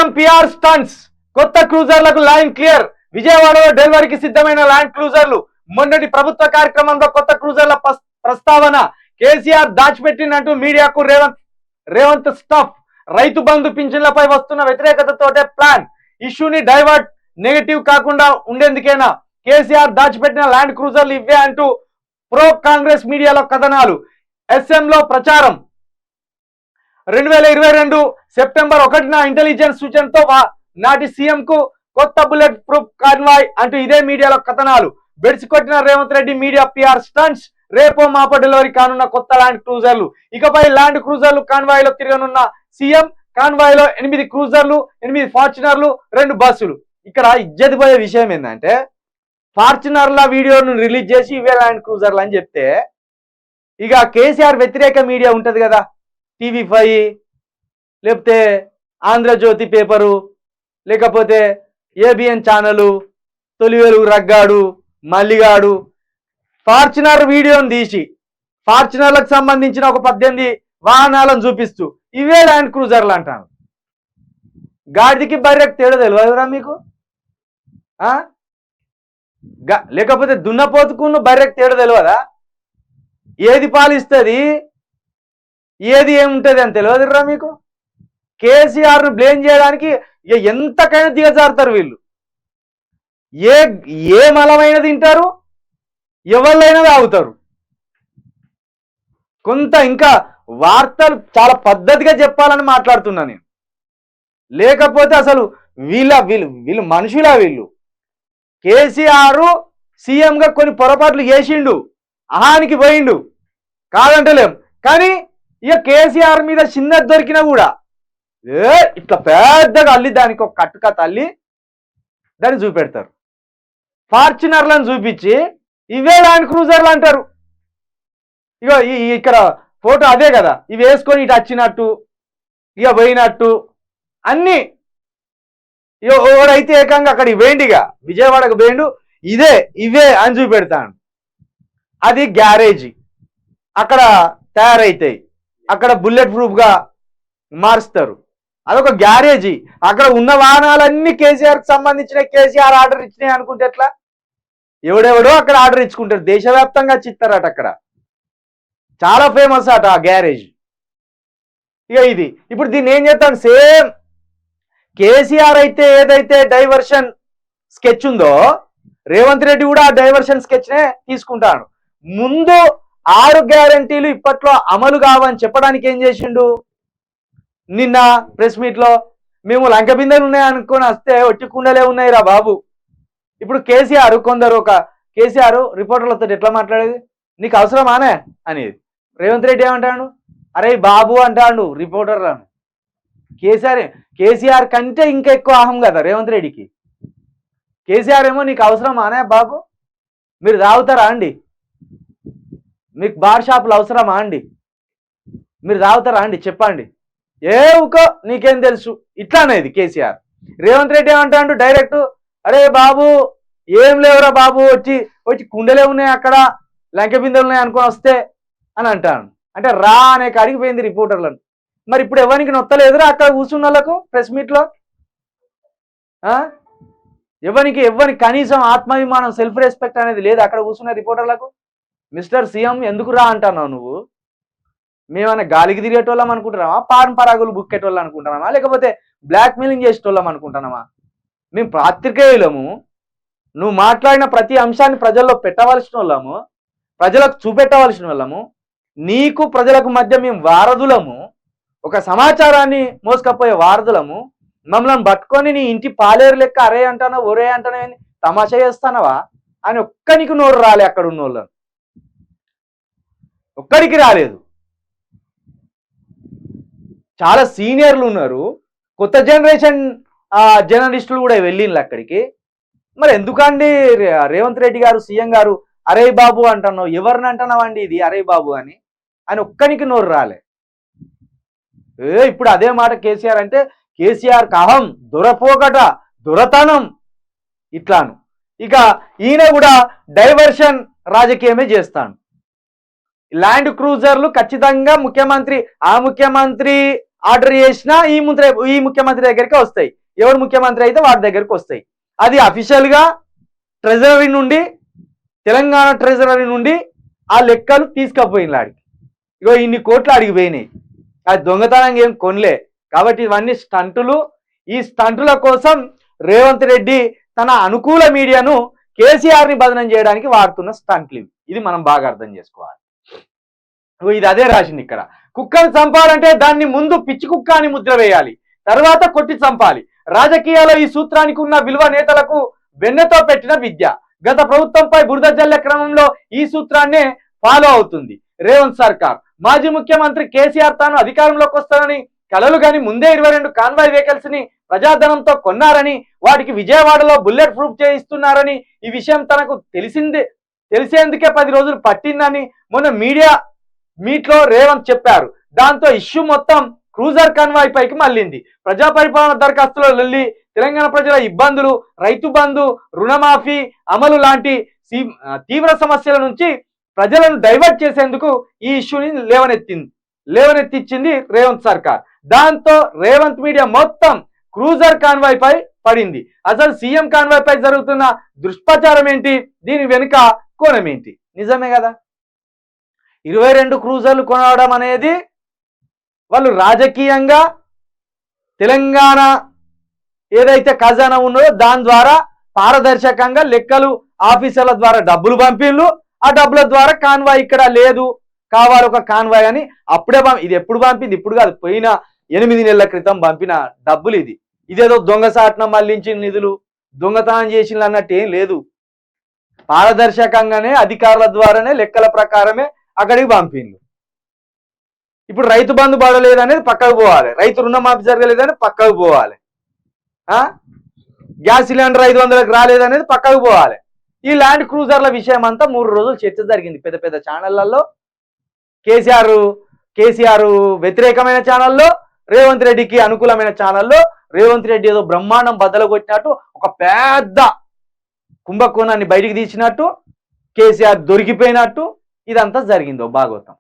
CM PR stunts, కొత్త క్రూజర్లకు line clear. విజయవాడలో డెలివరీకి సిద్ధమైన ల్యాండ్ క్రూజర్లు. మొన్నటి ప్రభుత్వ కార్యక్రమంలో కొత్త క్రూజర్ల ప్రస్తావన. కేసీఆర్ దాచిపెట్టినట్టు మీడియాకు రేవంత్ స్టఫ్. రైతు బంధు పింఛన్లపై వస్తున్న వ్యతిరేకతతోటే ప్లాన్. ఇష్యూని డైవర్ట్ నెగటివ్ కాకుండా ఉండేందుకేనా కేసీఆర్ దాచిపెట్టిన ల్యాండ్ క్రూజర్లు ఇవే అంటూ ప్రో కాంగ్రెస్ మీడియాలో కథనాలు. ఎస్ఎంలో ప్రచారం. 2022 సెప్టెంబర్ 1న ఇంటెలిజెన్స్ సూచనతో నాటి సీఎం కు కొత్త బుల్లెట్ ప్రూఫ్ కాన్వాయ్ అంటూ ఇదే మీడియాలో కథనాలు. బెడిసి కొట్టిన Revanth Reddy media PR stunts. రేపో మాపో డెలివరీ కానున్న కొత్త ల్యాండ్ క్రూజర్లు. ఇకపై ల్యాండ్ క్రూజర్లు కాన్వాయ్ లో తిరగనున్న సీఎం. కాన్వాయ్ లో 8 క్రూజర్లు, 8 ఫార్చునర్లు, 2 బస్సులు. ఇక్కడ ఇజ్జతి పోయే విషయం ఏంటంటే, ఫార్చునర్ల వీడియోను రిలీజ్ చేసి ఇవే ల్యాండ్ క్రూజర్లు అని చెప్తే, ఇక కేసీఆర్ వ్యతిరేక మీడియా ఉంటది కదా, TV5, లేకపోతే ఆంధ్రజ్యోతి పేపరు, లేకపోతే ఏబిఎన్ ఛానలు, తొలివేలు రగ్గాడు, మల్లిగాడు ఫార్చునర్ వీడియోను తీసి ఫార్చునర్లకు సంబంధించిన ఒక 18 వాహనాలను చూపిస్తూ ఇవే ల్యాండ్ క్రూజర్లు అంటాను. గాడికి బర్రెకి తేడా తెలియదురా మీకు? లేకపోతే దున్నపోతుకున్న బర్రెకి తేడా తెలియదా? ఏది పాలిస్తుంది, ఏది ఏముంటుంది అని తెలియదురా మీకు? కేసీఆర్ను బ్లేమ్ చేయడానికి ఎంతకైనా దిగజారుతారు వీళ్ళు. ఏ మలమైన తింటారు, ఎవళ్ళైనా తాగుతారు. కొంత ఇంకా వార్తలు చాలా పద్ధతిగా చెప్పాలని మాట్లాడుతున్నా నేను. లేకపోతే అసలు వీళ్ళు మనుషులా? వీళ్ళు కేసీఆర్ సీఎంగా కొన్ని పొరపాట్లు చేసిండు, అహానికి పోయిండు, కాదంటలేం. కానీ ఇక కేసీఆర్ మీద చిన్నది దొరికినా కూడా ఇట్లా పెద్దగా అల్లి దానికి ఒక కట్టుక తల్లి దాన్ని చూపెడతారు. ఫార్చునర్లను చూపించి ఇవే ల్యాండ్ క్రూజర్లు అంటారు. ఇక ఇక్కడ ఫోటో అదే కదా, ఇవి వేసుకొని ఇటు వచ్చినట్టు, ఇక పోయినట్టు అన్నీ. ఇక ఓడైతే ఏకంగా అక్కడికి వేయండిగా, విజయవాడకు వేయండు, ఇవే అని చూపెడతాను. అది గ్యారేజీ, అక్కడ తయారైతాయి, అక్కడ బుల్లెట్ ప్రూఫ్గా మారుస్తారు. అదొక గ్యారేజీ. అక్కడ ఉన్న వాహనాలన్నీ కేసీఆర్కి సంబంధించిన, కేసీఆర్ ఆర్డర్ ఇచ్చినాయి అనుకుంటే ఎట్లా? ఎవడెవడో అక్కడ ఆర్డర్ ఇచ్చుకుంటారు, దేశవ్యాప్తంగా చిత్తారట. అక్కడ చాలా ఫేమస్ అట ఆ గ్యారేజ్. ఇక ఇది ఇప్పుడు దీన్ని ఏం చేస్తాను, సేమ్ కేసీఆర్ అయితే ఏదైతే డైవర్షన్ స్కెచ్ ఉందో, రేవంత్ రెడ్డి కూడా ఆ డైవర్షన్ స్కెచ్నే తీసుకుంటాడు. ముందు 6 గ్యారంటీలు ఇప్పట్లో అమలు కావని చెప్పడానికి ఏం చేసిండు? నిన్న ప్రెస్ మీట్లో మేము లంక బిందెలు ఉన్నాయనుకొని వస్తే ఒట్టి కుండలే ఉన్నాయిరా బాబు. ఇప్పుడు కేసీఆర్ కేసీఆర్ రిపోర్టర్లతో ఎట్లా మాట్లాడేది? నీకు అవసరమానే అనేది. రేవంత్ రెడ్డి ఏమంటాడు? అరే బాబు అంటాడు రిపోర్టర్లను. కేసీఆర్ కంటే ఇంకా ఎక్కువ అహం కదా రేవంత్ రెడ్డికి. కేసీఆర్ ఏమో నీకు అవసరమానే బాబు, మీరు తాగుతారా అండి, మీకు బార్ షాపులు అవసరమా అండి, మీరు తాగుతారా అండి చెప్పండి, ఊకో నీకేం తెలుసు, ఇట్లా అనేది కేసీఆర్. రేవంత్ రెడ్డి ఏమంటాడు డైరెక్ట్, అరే బాబు ఏం లేవురా బాబు, వచ్చి కుండలే ఉన్నాయి అక్కడ, లంక బిందెలు ఉన్నాయి అనుకొని వస్తే అని అంటాను. అంటే రా అనే అడిగిపోయింది రిపోర్టర్లను. మరి ఇప్పుడు ఎవరికి నొత్తలేదురా అక్కడ కూర్చున్న వాళ్ళకు ప్రెస్ మీట్లో? ఎవరికి కనీసం ఆత్మాభిమానం, సెల్ఫ్ రెస్పెక్ట్ అనేది లేదు అక్కడ కూర్చున్న రిపోర్టర్లకు? మిస్టర్ సీఎం ఎందుకు రా అంటున్నావు నువ్వు? మేమన్నా గాలికి తిరిగేటోళ్ళం అనుకుంటున్నామా, పాన్ పరాగులు బుక్కేటోళ్ళు అనుకుంటున్నామా, లేకపోతే బ్లాక్ మెయిలింగ్ చేసేటోళ్ళం అనుకుంటున్నామా? మేము పాత్రికేయులము, నువ్వు మాట్లాడిన ప్రతి అంశాన్ని ప్రజల్లో పెట్టవలసిన వాళ్ళము, ప్రజలకు చూపెట్టవలసిన వాళ్ళము, నీకు ప్రజలకు మధ్య మేము వారధులము, ఒక సమాచారాన్ని మోసుకపోయే వారధులము. మమ్మల్ని పట్టుకొని నీ ఇంటి పాలేరు లెక్క అరే అంటానో ఒరే అంటానో తమాషా చేస్తానవా అని ఒక్కనికి నోరు రాలే. అక్కడ ఉన్న వాళ్ళను ఒక్కడికి రాలేదు. చాలా సీనియర్లు ఉన్నారు, కొత్త జనరేషన్ జర్నలిస్టులు కూడా వెళ్ళిండ్రు అక్కడికి. మరి ఎందుకండి రేవంత్ రెడ్డి గారు సీఎం గారు అరే బాబు అంటున్నావు, ఎవరిని అంటున్నావు అండి ఇది అరే బాబు అని ఒక్కనికి నోరు రాలే. ఇప్పుడు అదే మాట కేసీఆర్ అంటే, కేసీఆర్ అహం, దొరపోకట, దొరతనం ఇట్లాను. ఇక ఈయన కూడా డైవర్షన్ రాజకీయమే చేస్తాను. ల్యాండ్ క్రూజర్లు ఖచ్చితంగా ముఖ్యమంత్రి ఆర్డర్ చేసినా ఈ ముఖ్యమంత్రి దగ్గరికి వస్తాయి. ఎవరు ముఖ్యమంత్రి అయితే వాడి దగ్గరికి వస్తాయి. అది అఫీషియల్ గా ట్రెజరీ నుండి, తెలంగాణ ట్రెజరీ నుండి ఆ లెక్కలు తీసుకపోయిన ఆడికి. ఇగో ఇన్ని కోట్లు అడిగి పోయినాయి. అది దొంగతనంగా ఏం కొనలే. కాబట్టి ఇవన్నీ స్టంటులు. ఈ స్టంటుల కోసం రేవంత్ రెడ్డి తన అనుకూల మీడియాను కేసీఆర్ని బదనం చేయడానికి వాడుతున్న స్టంట్లు ఇవి. ఇది మనం బాగా అర్థం చేసుకోవాలి. ఇది అదే రాసింది ఇక్కడ. కుక్కను చంపాలంటే దాన్ని ముందు పిచ్చి కుక్క అని ముద్ర వేయాలి, తర్వాత కొట్టి చంపాలి. రాజకీయాల్లో ఈ సూత్రానికి ఉన్న విలువ నేతలకు వెన్నెతో పెట్టిన విద్య. గత ప్రభుత్వంపై బురద జల్లే క్రమంలో ఈ సూత్రాన్నే ఫాలో అవుతుంది రేవంత్ సర్కార్. మాజీ ముఖ్యమంత్రి కేసీఆర్ తాను అధికారంలోకి వస్తానని కలలు గాని ముందే 22 కాన్వాయ్ వెహికల్స్ ని ప్రజాధనంతో కొన్నారని, వాటికి విజయవాడలో బుల్లెట్ ప్రూఫ్ చేయిస్తున్నారని, ఈ విషయం తనకు తెలిసేందుకే 10 రోజులు పట్టిందని మొన్న మీడియా మీట్ లో రేవంత్ చెప్పారు. దాంతో ఇష్యూ మొత్తం క్రూజర్ కాన్వాయ్ పైకి మళ్ళింది. ప్రజా పరిపాలన దరఖాస్తులో లొల్లి, తెలంగాణ ప్రజల ఇబ్బందులు, రైతు బంధు, రుణమాఫీ అమలు లాంటి తీవ్ర సమస్యల నుంచి ప్రజలను డైవర్ట్ చేసేందుకు ఈ ఇష్యూని లేవనెత్తిచ్చింది రేవంత్ సర్కార్. దాంతో రేవంత్ మీడియా మొత్తం క్రూజర్ కాన్వాయ్ పై పడింది. అసలు సీఎం కాన్వాయ్ పై జరుగుతున్న దుష్ప్రచారం ఏంటి, దీని వెనుక కోణం ఏంటి? నిజమే కదా, 22 క్రూజర్లు కొనడం అనేది వాళ్ళు రాజకీయంగా తెలంగాణ ఏదైతే ఖజానా ఉన్నదో దాని ద్వారా పారదర్శకంగా లెక్కలు ఆఫీసర్ల ద్వారా డబ్బులు పంపిళ్ళు. ఆ డబ్బుల ద్వారా కాన్వాయ్ ఇక్కడ లేదు, కావాలి ఒక కాన్వాయ్ అని అప్పుడే ఇది ఎప్పుడు పంపింది? ఇప్పుడు కాదు, పోయిన 8 నెలల క్రితం పంపిన డబ్బులు ఇది. ఇదేదో దొంగసాట్నం మళ్లించిన నిధులు, దొంగతనం చేసిన అన్నట్టు ఏం లేదు. పారదర్శకంగానే అధికారుల ద్వారానే లెక్కల ప్రకారమే అక్కడికి పంపిండు. ఇప్పుడు రైతు బంధు పడలేదనేది పక్కకు పోవాలి, రైతు రుణమాఫీ జరగలేదని పక్కకు పోవాలి, గ్యాస్ సిలిండర్ 500లకు రాలేదనేది పక్కకు పోవాలి. ఈ ల్యాండ్ క్రూజర్ల విషయం అంతా 3 రోజులు చర్చ జరిగింది పెద్ద పెద్ద ఛానళ్లలో. కేసీఆర్ వ్యతిరేకమైన ఛానల్లో, రేవంత్ రెడ్డికి అనుకూలమైన ఛానల్లో రేవంత్ రెడ్డి ఏదో బ్రహ్మాండం బద్దలు కొట్టినట్టు, ఒక పెద్ద కుంభకోణాన్ని బయటికి తీసినట్టు, కేసీఆర్ దొరికిపోయినట్టు ఇదంతా జరిగిందో భాగవతం.